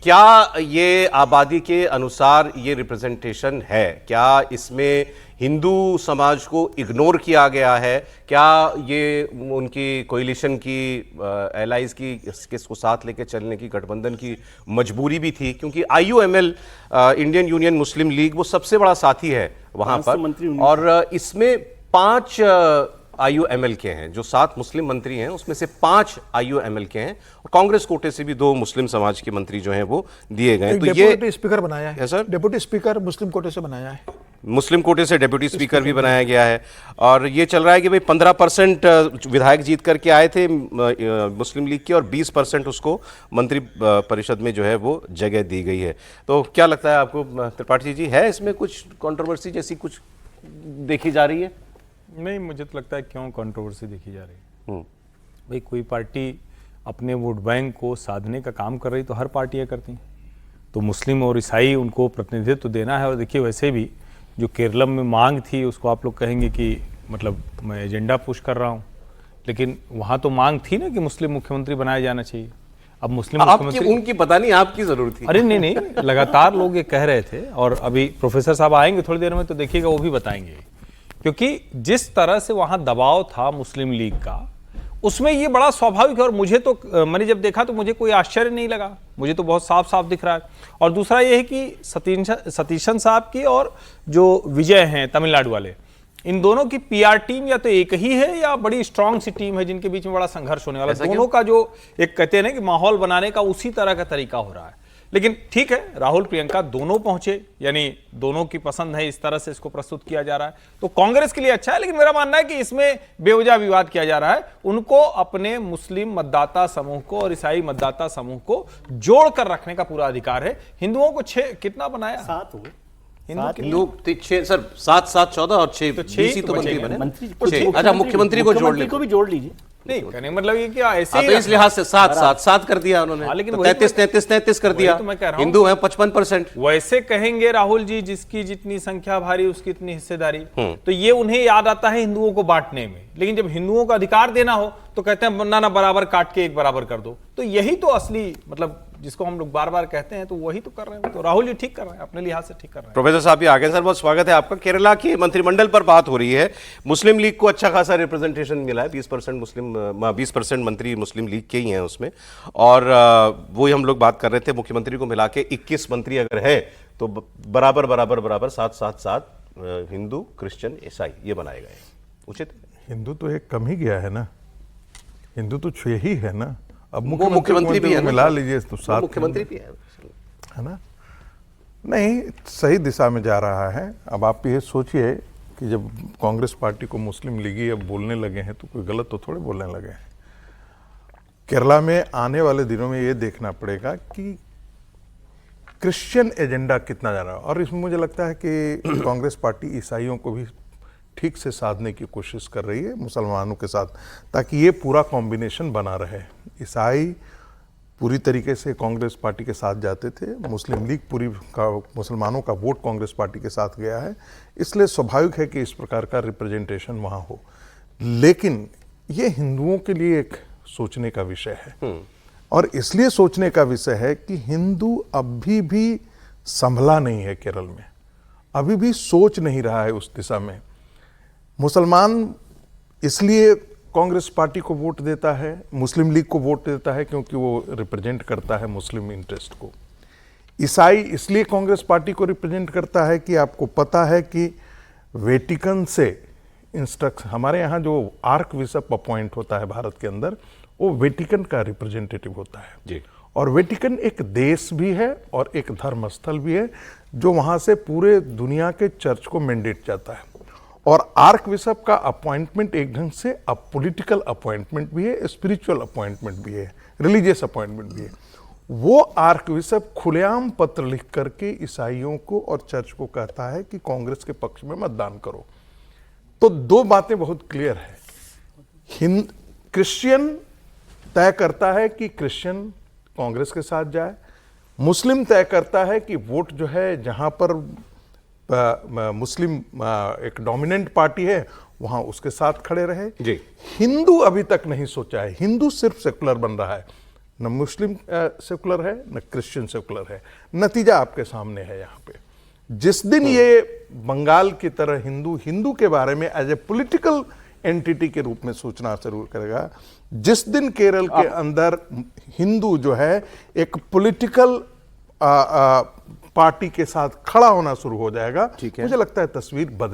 क्या ये आबादी के अनुसार ये रिप्रेजेंटेशन है? क्या इसमें हिंदू समाज को इग्नोर किया गया है? क्या ये उनकी कोalition की एलाइज की इसको साथ लेके चलने की गठबंधन की मजबूरी भी थी? क्योंकि IUML इंडियन यूनियन मुस्लिम लीग वो सबसे बड़ा साथी है वहां पर, और इसमें 5 IUML के हैं। जो 7 मुस्लिम मंत्री हैं उसमें से 5 IUML के हैं, और कांग्रेस कोटे से भी 2 मुस्लिम समाज के मंत्री जो हैं वो दिए गए। तो ये डेप्यूटी स्पीकर बनाया है सर, डेप्यूटी स्पीकर मुस्लिम कोटे से बनाया है, मुस्लिम कोटे से डेप्यूटी स्पीकर भी बनाया गया है। और ये चल रहा है कि भाई 15% विधायक जीत करके आए थे मुस्लिम लीग के, और 20% उसको मंत्री परिषद में जो है वो जगह दी गई है। तो क्या लगता है आपको त्रिपाठी जी, है इसमें कुछ कंट्रोवर्सी जैसी कुछ देखी जा रही है? नहीं, मुझे तो लगता है क्यों कंट्रोवर्सी देखी जा रही है। भाई कोई पार्टी अपने वोट बैंक को साधने का काम कर रही तो हर पार्टियां करती हैं, तो मुस्लिम और ईसाई उनको प्रतिनिधित्व देना है। और देखिए वैसे भी जो केरलम में मांग थी उसको आप लोग कहेंगे कि मतलब मैं एजेंडा पुश कर रहा हूँ, लेकिन वहाँ तो मांग थी ना कि मुस्लिम मुख्यमंत्री बनाया जाना चाहिए। अब मुस्लिम मुख्यमंत्री उनकी पता नहीं आपकी जरूरत थी। अरे नहीं, लगातार लोग ये कह रहे थे, और अभी प्रोफेसर साहब आएंगे थोड़ी देर में तो देखिएगा वो भी बताएंगे। क्योंकि जिस तरह से वहां दबाव था मुस्लिम लीग का, उसमें ये बड़ा स्वाभाविक है। और मुझे तो, मैंने जब देखा तो मुझे कोई आश्चर्य नहीं लगा, मुझे तो बहुत साफ साफ दिख रहा है। और दूसरा ये है कि सतीशन साहब की और जो विजय हैं तमिलनाडु वाले, इन दोनों की PR टीम या तो एक ही है या बड़ी स्ट्रांग सी टीम है जिनके बीच में बड़ा संघर्ष होने वाला है। दोनों का जो एक कहते हैं ना कि माहौल बनाने का उसी तरह का तरीका हो रहा है। लेकिन ठीक है, राहुल प्रियंका दोनों पहुंचे, यानी दोनों की पसंद है, इस तरह से इसको प्रस्तुत किया जा रहा है तो कांग्रेस के लिए अच्छा है। लेकिन मेरा मानना है कि इसमें बेवजह विवाद किया जा रहा है। उनको अपने मुस्लिम मतदाता समूह को और ईसाई मतदाता समूह को जोड़कर रखने का पूरा अधिकार है। हिंदुओं को 6 कितना बनाया? 7 हुए हिंदू 6 सर, 7 7 14 और 6 तो 20 ही तो मंत्री बने। मंत्री अच्छा, मुख्यमंत्री को जोड़ को भी जोड़ लीजिए। नहीं कहने मतलब ये क्या ऐसे ही, तो इस लिहाज से 7 कर दिया उन्होंने। लेकिन तो 33 कर दिया। तो मैं कह रहा हूं, हिंदू है 55%। वैसे कहेंगे राहुल जी, जिसकी जितनी संख्या भारी उसकी इतनी हिस्सेदारी। तो ये उन्हें याद आता है हिंदुओं को बांटने में, लेकिन जब हिंदुओं को अधिकार देना हो तो कहते हैं ना बराबर काट के एक बराबर कर दो। तो यही तो असली मतलब जिसको हम लोग बार बार कहते हैं, तो वही तो कर रहे हैं। तो राहुल जी ठीक कर रहे हैं, अपने लिहाज से ठीक कर रहे हैं। प्रोफेसर साहब भी आ गए। सर बहुत स्वागत है आपका। केरला की मंत्रिमंडल पर बात हो रही है। मुस्लिम लीग को अच्छा खासा रिप्रेजेंटेशन मिला है, 20% मंत्री मुस्लिम लीग के ही हैं उसमें। और वही हम लोग बात कर रहे थे, मुख्यमंत्री को मिला के 21 मंत्री अगर है तो बराबर 7 हिंदू, क्रिश्चियन, ईसाई ये बनाए गए। उचित? हिंदू तो एक कम ही गया है ना, हिंदू तो 6 ही है ना। अब मुख्यमंत्री भी है, मिला लीजिए तो 7 मुख्यमंत्री भी है ना। नहीं, सही दिशा में जा रहा है। अब आप ये सोचिए कि जब कांग्रेस पार्टी को मुस्लिम लीगी अब बोलने लगे हैं तो कोई गलत तो थोड़े बोलने लगे हैं। केरला में आने वाले दिनों में ये देखना पड़ेगा कि क्रिश्चियन एजेंडा कितना जा रहा है। और इसमें मुझे लगता है कि कांग्रेस पार्टी ईसाइयों को भी ठीक से साधने की कोशिश कर रही है मुसलमानों के साथ, ताकि ये पूरा कॉम्बिनेशन बना रहे। ईसाई पूरी तरीके से कांग्रेस पार्टी के साथ जाते थे, मुस्लिम लीग पूरी मुसलमानों का वोट कांग्रेस पार्टी के साथ गया है, इसलिए स्वाभाविक है कि इस प्रकार का रिप्रेजेंटेशन वहाँ हो। लेकिन ये हिंदुओं के लिए एक सोचने का विषय है, और इसलिए सोचने का विषय है कि हिंदू अभी भी संभला नहीं है केरल में, अभी भी सोच नहीं रहा है उस दिशा में। मुसलमान इसलिए कांग्रेस पार्टी को वोट देता है, मुस्लिम लीग को वोट देता है क्योंकि वो रिप्रेजेंट करता है मुस्लिम इंटरेस्ट को। ईसाई इसलिए कांग्रेस पार्टी को रिप्रेजेंट करता है कि आपको पता है कि वेटिकन से इंस्ट्रक्शन, हमारे यहाँ जो आर्क बिशप अपॉइंट होता है भारत के अंदर, वो वेटिकन का रिप्रेजेंटेटिव होता है जी। और वेटिकन एक देश भी है और एक धर्मस्थल भी है, जो वहाँ से पूरे दुनिया के चर्च को मैंडेट जाता है। और आर्क बिशप का अपॉइंटमेंट एक ढंग से अब पॉलिटिकल अपॉइंटमेंट भी है, स्पिरिचुअल अपॉइंटमेंट भी है, रिलीजियस अपॉइंटमेंट भी है। वो आर्क बिशप खुलेआम पत्र लिख करके ईसाइयों को और चर्च को कहता है कि कांग्रेस के पक्ष में मतदान करो। तो 2 बातें बहुत क्लियर है। क्रिश्चियन तय करता है कि क्रिश्चियन कांग्रेस के साथ जाए, मुस्लिम तय करता है कि वोट जो है जहां पर मुस्लिम एक डोमिनेंट पार्टी है वहां उसके साथ खड़े रहे जी। हिंदू अभी तक नहीं सोचा है, हिंदू सिर्फ सेकुलर बन रहा है। न मुस्लिम सेकुलर है, न क्रिश्चियन सेकुलर है। नतीजा आपके सामने है। यहाँ पे जिस दिन ये बंगाल की तरह हिंदू के बारे में एज ए पॉलिटिकल एंटिटी के रूप में सोचना शुरू करेगा, जिस दिन केरल के अंदर हिंदू जो है एक पॉलिटिकल पार्टी के साथ खड़ा होना शुरू हो जाएगा, मुझे लगता है तस्वीर बदल